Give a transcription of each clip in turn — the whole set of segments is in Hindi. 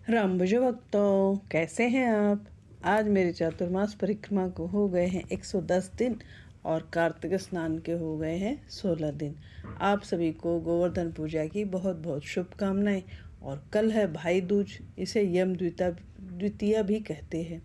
राम भजो भक्तों, कैसे हैं आप। आज मेरे चातुर्मास परिक्रमा को हो गए हैं 110 दिन और कार्तिक स्नान के हो गए हैं 16 दिन। आप सभी को गोवर्धन पूजा की बहुत बहुत शुभकामनाएं। और कल है भाई दूज, इसे यम द्वितीया भी कहते हैं।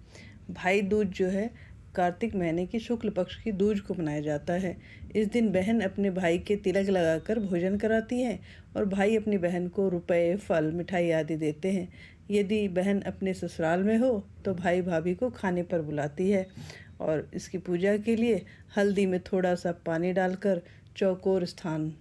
भाई दूज जो है कार्तिक महीने की शुक्ल पक्ष की दूज को मनाया जाता है। इस दिन बहन अपने भाई के तिलक लगाकर भोजन कराती है और भाई अपनी बहन को रुपए, फल, मिठाई आदि देते हैं। यदि बहन अपने ससुराल में हो तो भाई भाभी को खाने पर बुलाती है। और इसकी पूजा के लिए हल्दी में थोड़ा सा पानी डालकर चौकोर स्थान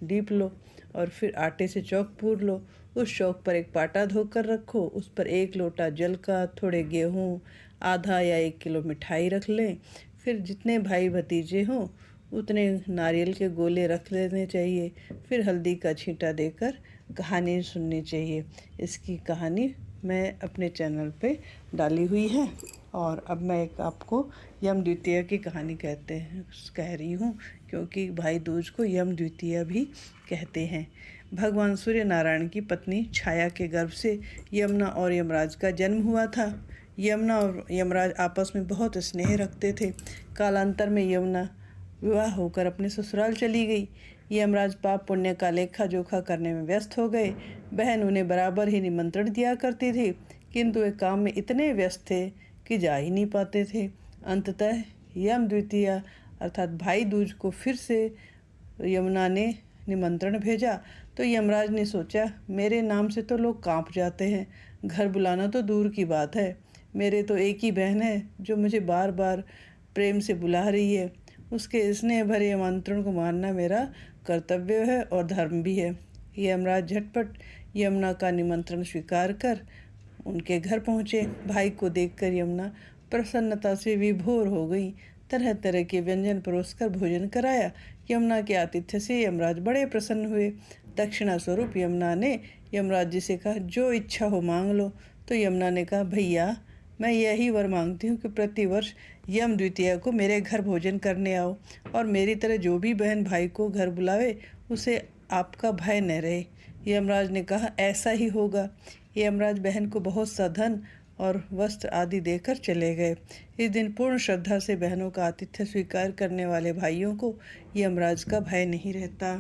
लीप लो और फिर आटे से चौक पूर लो। उस चौक पर एक पाटा धोकर रखो, उस पर 1 लोटा जल का, थोड़े गेहूँ, आधा या 1 किलो मिठाई रख लें। फिर जितने भाई भतीजे हों उतने नारियल के गोले रख लेने चाहिए। फिर हल्दी का छींटा देकर कहानी सुननी चाहिए। इसकी कहानी मैं अपने चैनल पे डाली हुई है। और अब मैं एक आपको यम द्वितीया की कहानी कह रही हूँ, क्योंकि भाई दूज को यम द्वितीया भी कहते हैं। भगवान सूर्य नारायण की पत्नी छाया के गर्भ से यमुना और यमराज का जन्म हुआ था। यमुना और यमराज आपस में बहुत स्नेह रखते थे। कालांतर में यमुना विवाह होकर अपने ससुराल चली गई। यमराज पाप पुण्य का लेखा जोखा करने में व्यस्त हो गए। बहन उन्हें बराबर ही निमंत्रण दिया करती थी, किंतु वे काम में इतने व्यस्त थे कि जा ही नहीं पाते थे। अंततः यम द्वितीया अर्थात भाई दूज को फिर से यमुना ने निमंत्रण भेजा तो यमराज ने सोचा, मेरे नाम से तो लोग कांप जाते हैं, घर बुलाना तो दूर की बात है। मेरे तो एक ही बहन है जो मुझे बार बार प्रेम से बुला रही है। उसके स्नेह भरे आमंत्रण को मानना मेरा कर्तव्य है और धर्म भी है। यमराज झटपट यमुना का निमंत्रण स्वीकार कर उनके घर पहुँचे। भाई को देखकर यमुना प्रसन्नता से विभोर हो गई। तरह तरह के व्यंजन परोसकर भोजन कराया। यमुना के आतिथ्य से यमराज बड़े प्रसन्न हुए। दक्षिणा स्वरूप यमुना ने यमराज जी से कहा, जो इच्छा हो मांग लो। तो यमुना ने कहा, भैया मैं यही वर मांगती हूँ कि प्रतिवर्ष यम द्वितीया को मेरे घर भोजन करने आओ और मेरी तरह जो भी बहन भाई को घर बुलावे उसे आपका भय न रहे। यमराज ने कहा, ऐसा ही होगा। यमराज बहन को बहुत सा धन और वस्त्र आदि देकर चले गए। इस दिन पूर्ण श्रद्धा से बहनों का आतिथ्य स्वीकार करने वाले भाइयों को यमराज का भय नहीं रहता।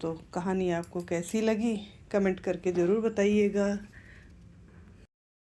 तो कहानी आपको कैसी लगी कमेंट करके ज़रूर बताइएगा।